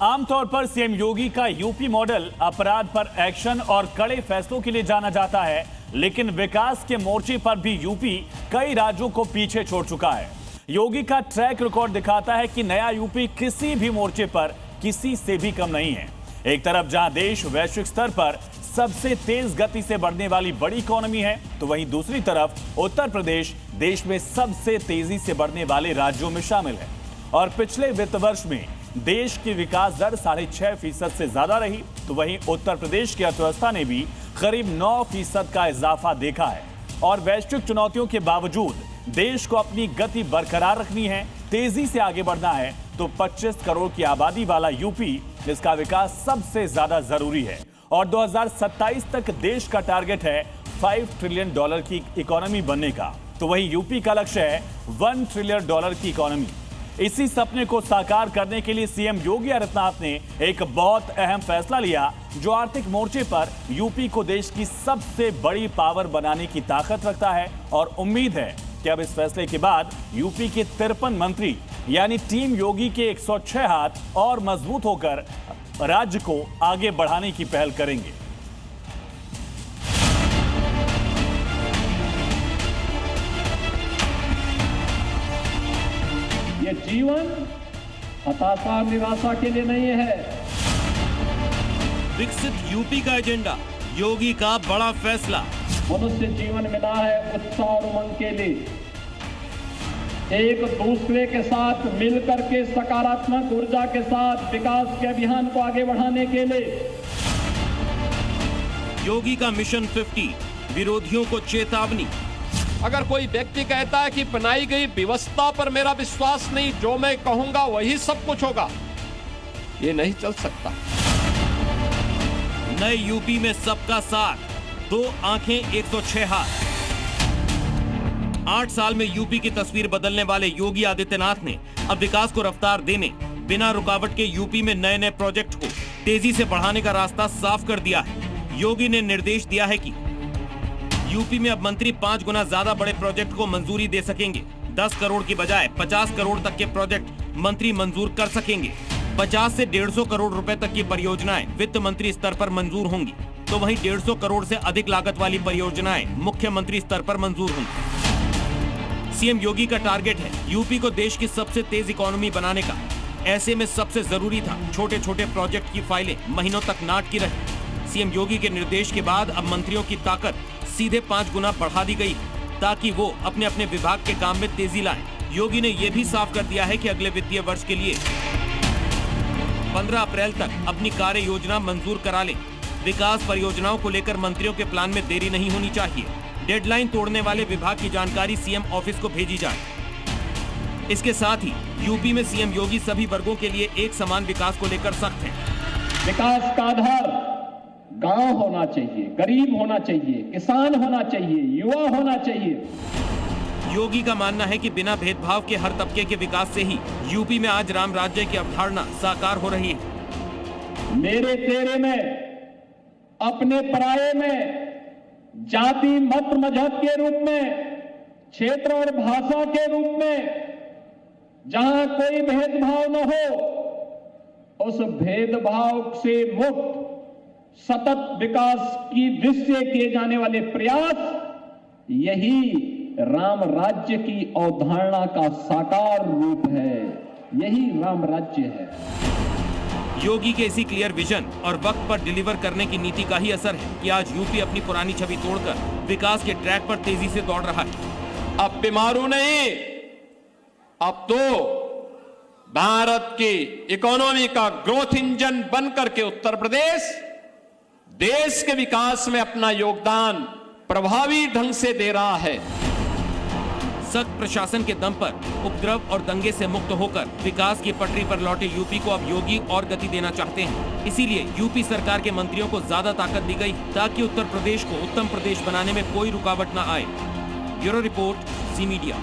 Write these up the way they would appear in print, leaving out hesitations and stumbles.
आमतौर पर सीएम योगी का यूपी मॉडल अपराध पर एक्शन और कड़े फैसलों के लिए जाना जाता है, लेकिन विकास के मोर्चे पर भी यूपी कई राज्यों को पीछे छोड़ चुका है। योगी का ट्रैक रिकॉर्ड दिखाता है कि नया यूपी किसी भी मोर्चे पर किसी से भी कम नहीं है। एक तरफ जहां देश वैश्विक स्तर पर सबसे तेज गति से बढ़ने वाली बड़ी इकोनॉमी है, तो वहीं दूसरी तरफ उत्तर प्रदेश देश में सबसे तेजी से बढ़ने वाले राज्यों में शामिल है। और पिछले वित्त वर्ष में देश की विकास दर 6.5% से ज्यादा रही, तो वहीं उत्तर प्रदेश की अर्थव्यवस्था ने भी करीब 9% का इजाफा देखा है। और वैश्विक चुनौतियों के बावजूद देश को अपनी गति बरकरार रखनी है, तेजी से आगे बढ़ना है, तो 25 करोड़ की आबादी वाला यूपी, जिसका विकास सबसे ज्यादा जरूरी है। और 2027 तक देश का टारगेट है $5 ट्रिलियन की इकोनॉमी बनने का, तो वहीं यूपी का लक्ष्य है $1 ट्रिलियन की इकोनॉमी। इसी सपने को साकार करने के लिए सीएम योगी आदित्यनाथ ने एक बहुत अहम फैसला लिया, जो आर्थिक मोर्चे पर यूपी को देश की सबसे बड़ी पावर बनाने की ताकत रखता है। और उम्मीद है कि अब इस फैसले के बाद यूपी के 53 मंत्री यानी टीम योगी के 106 हाथ और मजबूत होकर राज्य को आगे बढ़ाने की पहल करेंगे। ये जीवन हताशा निराशा के लिए नहीं है। विकसित यूपी का एजेंडा, योगी का बड़ा फैसला। मनुष्य जीवन मिला है उत्साह और उमंग के लिए, एक दूसरे के साथ मिलकर के सकारात्मक ऊर्जा के साथ विकास के अभियान को आगे बढ़ाने के लिए। योगी का मिशन 50, विरोधियों को चेतावनी। अगर कोई व्यक्ति कहता है कि बनाई गई व्यवस्था पर मेरा विश्वास नहीं, जो मैं कहूंगा वही सब कुछ होगा, ये नहीं चल सकता। नए यूपी में सबका साथ, 2 आंखें 106 हाथ। 8 साल में यूपी की तस्वीर बदलने वाले योगी आदित्यनाथ ने अब विकास को रफ्तार देने, बिना रुकावट के यूपी में नए नए प्रोजेक्ट को तेजी से बढ़ाने का रास्ता साफ कर दिया है। योगी ने निर्देश दिया है कि यूपी में अब मंत्री 5 गुना ज्यादा बड़े प्रोजेक्ट को मंजूरी दे सकेंगे। 10 करोड़ की बजाय 50 करोड़ तक के प्रोजेक्ट मंत्री मंजूर कर सकेंगे। 50 से 150 करोड़ रुपए तक की परियोजनाएं वित्त मंत्री स्तर पर मंजूर होंगी, तो वहीं 150 करोड़ से अधिक लागत वाली परियोजनाएं मुख्यमंत्री स्तर पर मंजूर होंगी। सीएम योगी का टारगेट है यूपी को देश की सबसे तेज इकोनॉमी बनाने का। ऐसे में सबसे जरूरी था छोटे छोटे प्रोजेक्ट की फाइलें महीनों तक ना अटकी रही। सीएम योगी के निर्देश के बाद अब मंत्रियों की ताकत सीधे 5 गुना बढ़ा दी गई, ताकि वो अपने अपने विभाग के काम में तेजी लाएं। योगी ने यह भी साफ कर दिया है कि अगले वित्तीय वर्ष के लिए 15 अप्रैल तक अपनी कार्य योजना मंजूर करा लें। विकास परियोजनाओं को लेकर मंत्रियों के प्लान में देरी नहीं होनी चाहिए। डेडलाइन तोड़ने वाले विभाग की जानकारी सीएम ऑफिस को भेजी जाए। इसके साथ ही यूपी में सीएम योगी सभी वर्गों के लिए एक समान विकास को लेकर सख्त हैं। विकास का आधार गांव होना चाहिए, गरीब होना चाहिए, किसान होना चाहिए, युवा होना चाहिए। योगी का मानना है कि बिना भेदभाव के हर तबके के विकास से ही यूपी में आज राम राज्य की अवधारणा साकार हो रही है। मेरे तेरे में, अपने पराये में, जाति मत मजहब के रूप में, क्षेत्र और भाषा के रूप में जहां कोई भेदभाव न हो, उस भेदभाव से मुक्त सतत विकास की दृष्टि से किए जाने वाले प्रयास, यही राम राज्य की अवधारणा का साकार रूप है। यही राम राज्य है। योगी के इसी क्लियर विजन और वक्त पर डिलीवर करने की नीति का ही असर है कि आज यूपी अपनी पुरानी छवि तोड़कर विकास के ट्रैक पर तेजी से दौड़ रहा है। अब बीमारू नहीं, अब तो भारत की इकोनॉमी का ग्रोथ इंजन बनकर के उत्तर प्रदेश देश के विकास में अपना योगदान प्रभावी ढंग से दे रहा है। सख्त प्रशासन के दम पर उपद्रव और दंगे से मुक्त होकर विकास की पटरी पर लौटे यूपी को अब योगी और गति देना चाहते हैं। इसीलिए यूपी सरकार के मंत्रियों को ज्यादा ताकत दी गई, ताकि उत्तर प्रदेश को उत्तम प्रदेश बनाने में कोई रुकावट न आए। ब्यूरो रिपोर्ट, ज़ी मीडिया।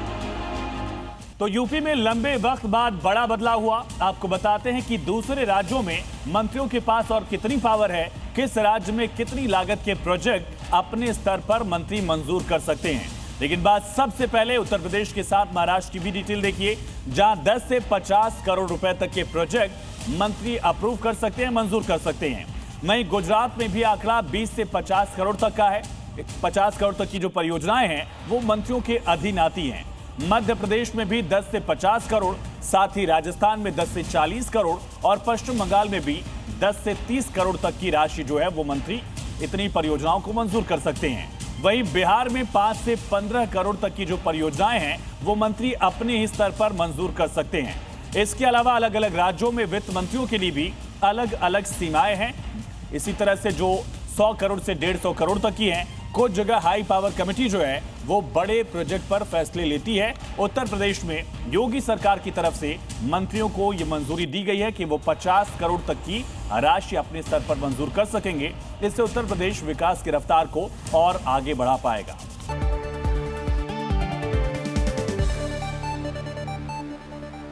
तो यूपी में लंबे वक्त बाद बड़ा बदलाव हुआ। आपको बताते हैं कि दूसरे राज्यों में मंत्रियों के पास और कितनी पावर है, किस राज्य में कितनी लागत के प्रोजेक्ट अपने स्तर पर मंत्री मंजूर कर सकते हैं। लेकिन बात सबसे पहले उत्तर प्रदेश के साथ महाराष्ट्र की भी डिटेल देखिए, जहां 10 से 50 करोड़ रुपए तक के प्रोजेक्ट मंत्री अप्रूव कर सकते हैं, मंजूर कर सकते हैं। वहीं गुजरात में भी आंकड़ा 20 से 50 करोड़ तक का है। 50 करोड़ तक की जो परियोजनाएं हैं वो मंत्रियों के अधीन आती हैं। मध्य प्रदेश में भी 10 से 50 करोड़, साथ ही राजस्थान में 10 से 40 करोड़ और पश्चिम बंगाल में भी 10 से 30 करोड़ तक की राशि जो है वो मंत्री इतनी परियोजनाओं को मंजूर कर सकते हैं। वहीं बिहार में 5 से 15 करोड़ तक की जो परियोजनाएं हैं वो मंत्री अपने ही स्तर पर मंजूर कर सकते हैं। इसके अलावा अलग अलग राज्यों में वित्त मंत्रियों के लिए भी अलग अलग सीमाएं हैं। इसी तरह से जो 100 करोड़ से 150 करोड़ तक की हैं, कुछ जगह हाई पावर कमेटी जो है वो बड़े प्रोजेक्ट पर फैसले लेती है। उत्तर प्रदेश में योगी सरकार की तरफ से मंत्रियों को ये मंजूरी दी गई है कि वो 50 करोड़ तक की राशि अपने स्तर पर मंजूर कर सकेंगे। इससे उत्तर प्रदेश विकास की रफ्तार को और आगे बढ़ा पाएगा।